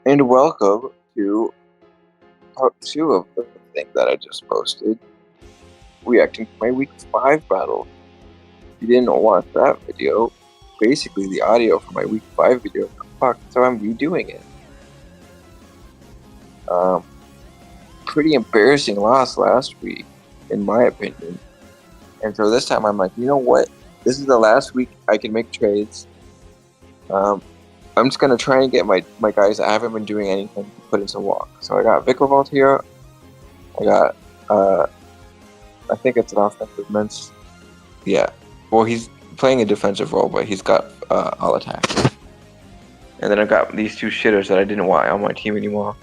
and welcome to part 2 of the thing that I just posted, reacting to my week 5 battle. If you didn't watch that video, basically the audio for my week 5 video got fucked, so I'm redoing it. Um, Pretty embarrassing loss last week, in my opinion. And so this time I'm like, you know what? This is the last week I can make trades. I'm just gonna try and get my guys that haven't been doing anything to put in some walk. So I got Vicovalt here. I got I think it's an offensive men's. Yeah. Well, he's playing a defensive role, but he's got all attack. And then I got these two shitters that I didn't want on my team anymore.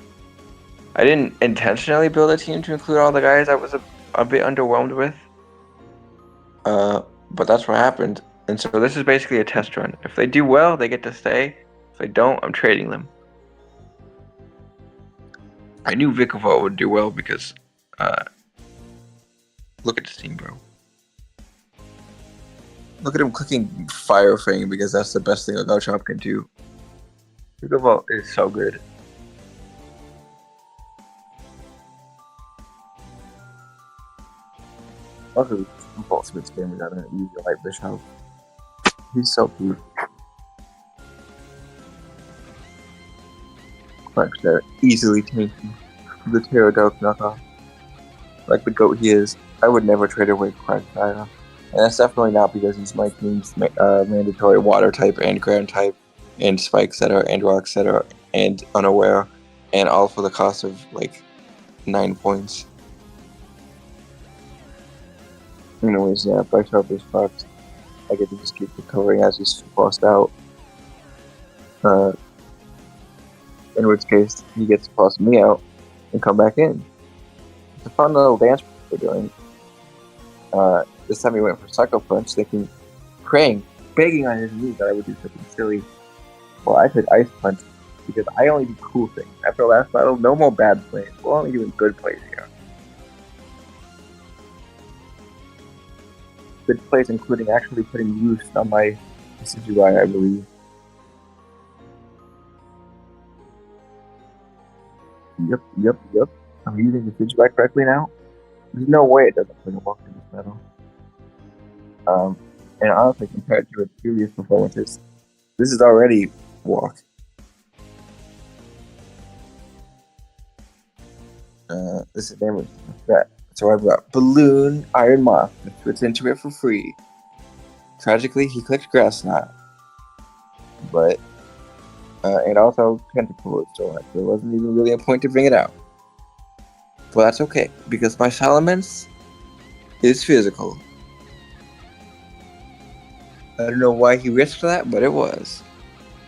I didn't intentionally build a team to include all the guys I was a bit underwhelmed with. But that's what happened. And so this is basically a test run. If they do well, they get to stay. If they don't, I'm trading them. I knew Vicovalt would do well because look at this team, bro. Look at him clicking Fire Fang because that's the best thing a Gauchop can do. Vicovalt is so good. Also, Vicovalt Smith's game we got an easy light Bishop. He's so cute. Like they're easily taken. The Pterodot knockoff. Like the goat he is, I would never trade away Quagsire. And that's definitely not because he's my team's mandatory water type and ground type, and spike setter and rock setter and unaware, and all for the cost of like 9 points. Anyways, yeah, Bishop is fucked. I get to just keep recovering as he's forced out. In which case, he gets to toss me out and come back in. It's a fun little dance we're doing. This time he went for Psycho Punch, thinking, praying, begging on his knees that I would do something silly. Well, I took Ice Punch because I only do cool things. After the last battle, no more bad plays. We're only doing good plays here. Good plays including actually putting use on my Decidueye, I believe. Yep. I'm using the Decidueye correctly now. There's no way it doesn't play a walk in this battle. And honestly, compared to its previous performances, this is already walk. This is damage threat. So I've got Balloon, Iron Moth, that puts into it for free. Tragically, he clicked Grass Knot. But, and also Tentacle was still up. There wasn't even really a point to bring it out. But that's okay, because my Salamence is physical. I don't know why he risked that, but it was.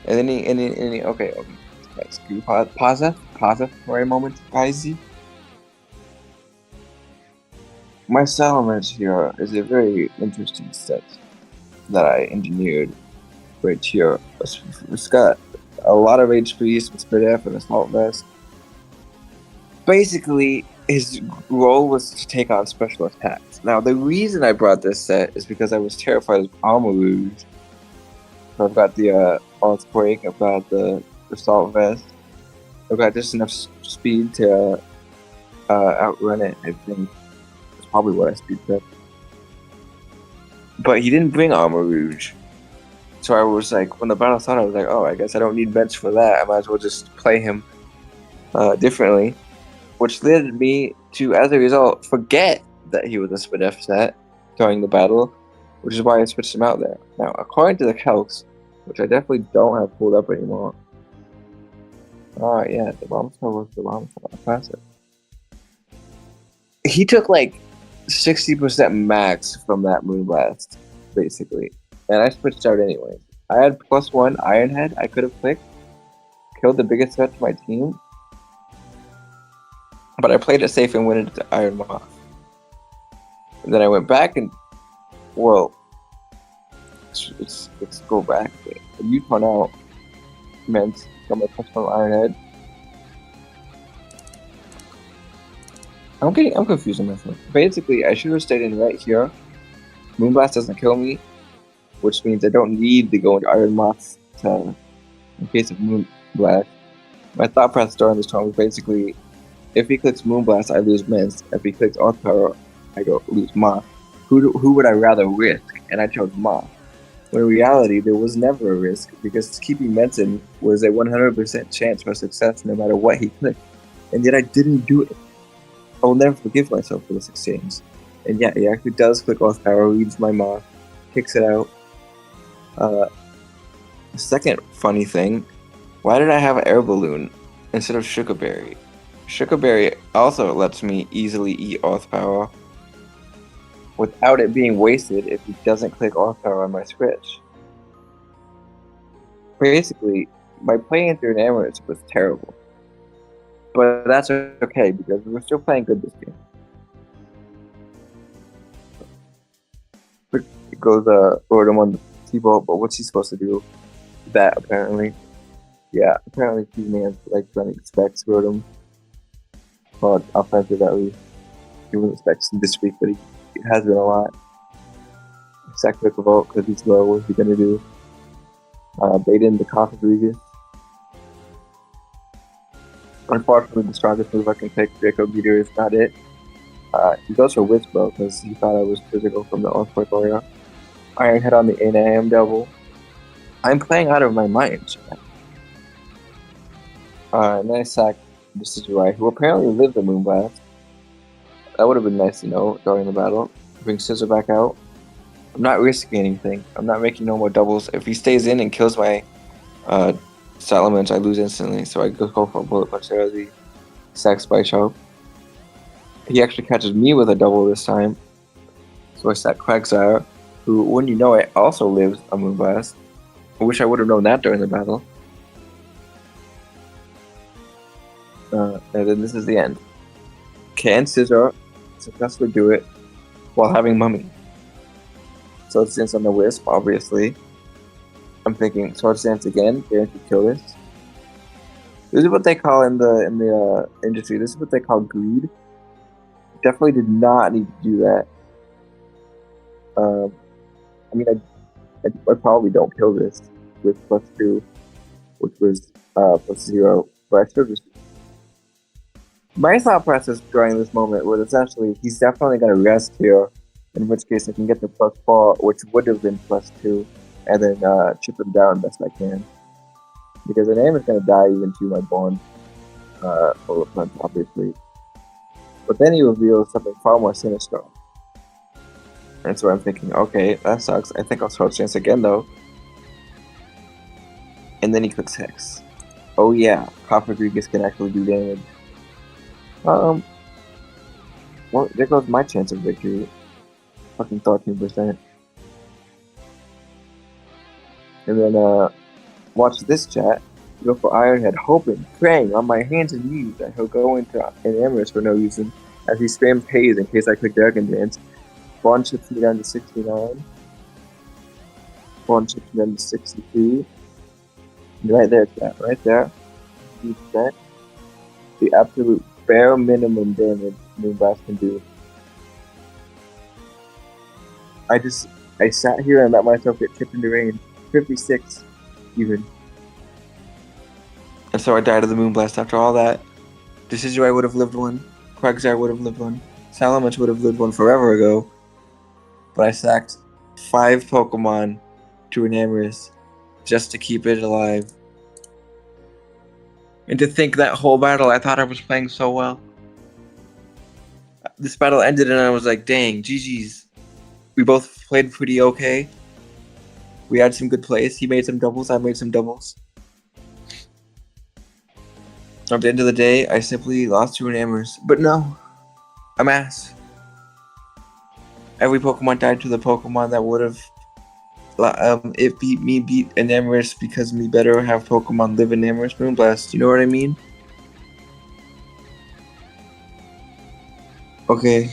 And then he okay. Let's do pause for a moment, guys. My Salamence here is a very interesting set that I engineered right here. It's got a lot of HP, some Spit F, and Assault Vest. Basically, his role was to take on special attacks. Now, the reason I brought this set is because I was terrified of ouuugh. So I've got the Earthquake, I've got the Assault Vest, I've got just enough speed to outrun it, I think. That's probably what I speed up. But he didn't bring ouuugh. So I was like, when the battle started, I was like, oh, I guess I don't need bench for that. I might as well just play him differently. Which led me to, as a result, forget that he was a Spit F set during the battle, which is why I switched him out there. Now, according to the calcs, which I definitely don't have pulled up anymore. Yeah, the Bombshell was the Bombshell Classic. He took like 60% max from that Moonblast, basically. And I switched out anyways. I had +1 Iron Head I could have clicked, killed the biggest threat to my team, but I played it safe and went into Iron Moth. And then I went back and, well, let's go back. A U-turn out meant got my +1 Iron Head. I'm confusing myself. Basically, I should have stayed in right here. Moonblast doesn't kill me, which means I don't need to go into Iron Moth in case of Moonblast. My thought process during this turn was basically, if he clicks Moonblast, I lose Mince. If he clicks Earth Power, I go lose Moth. Who would I rather risk? And I chose Moth. When in reality, there was never a risk because keeping Menton was a 100% chance for success no matter what he clicked. And yet I didn't do it. I will never forgive myself for this exchange. And yeah, he actually does click Earth Power, reads my Moth, kicks it out. The second funny thing, why did I have Air Balloon instead of Sugarberry? Sugarberry also lets me easily eat Earth Power without it being wasted if he doesn't click Earth Power on my switch. Basically, my play into enamorus was terrible. But that's okay because we're still playing good this game. It goes Rotom on the T-Ball, but what's he supposed to do? That apparently. Yeah, apparently cheesemans like running specs Rotom. Well, offensive at least. He wasn't specs this week, but it has been a lot. Sack took a vote because he's low. What's he gonna do? Bait in the Coffee Regis. Unfortunately, the strongest move I can pick, Draco Meteor, is not it. He goes for Whisper because he thought I was physical from the on-point area. Iron Head on the AM double. I'm playing out of my mind. And then I sacked the Decidueye, who apparently lived the Moonblast. That would have been nice to know during the battle. Bring Scissor back out. I'm not risking anything. I'm not making no more doubles. If he stays in and kills my Salamence, I lose instantly. So I go for a Bullet Punch there as he sacks Spike Choke. He actually catches me with a double this time. So I sack Quagsire, who, when you know it, also lives a Moonblast. I wish I would have known that during the battle. And then this is the end. Can Scissor successfully do it while having Mummy? Sword Stance on the Wisp, obviously. I'm thinking Sword Stance again, guaranteed kill this. This is what they call in the industry. This is what they call greed. Definitely did not need to do that. I mean, I probably don't kill this with +2, which was +0, but I still just. My thought process during this moment was essentially he's definitely going to rest here, in which case I can get the +4, which would have been +2, and then chip him down best I can. Because the name is going to die even to my Bond Bullet Punch, obviously. But then he reveals something far more sinister. And so I'm thinking, okay, that sucks. I think I'll Sword Stance again, though. And then he clicks Hex. Oh yeah, Copper Regis can actually do damage. Well, there goes my chance of victory. Fucking 13%. And then, watch this chat. Go for Ironhead, hoping, praying on my hands and knees that he'll go into enamorus for no reason, as he spams Haze in case I click Dragon Dance. Bond chips me down to 69. Bond chips me down to 63. And right there, chat, right there. 50%. The absolute bare minimum damage Moonblast can do. I sat here and let myself get chipped into range. 56 even. And so I died of the Moonblast after all that. Decidueye would have lived one. Quagsire would have lived one. Salamence would have lived one forever ago. But I sacked 5 Pokemon to enamorus just to keep it alive. And to think that whole battle, I thought I was playing so well. This battle ended and I was like, dang, GG's. We both played pretty okay. We had some good plays. He made some doubles, I made some doubles. At the end of the day, I simply lost to enamorus. But no, I'm ass. Every Pokemon died to the Pokemon that would have it beat enamorus because me better have Pokemon live enamorus Moonblast. You know what I mean? Okay,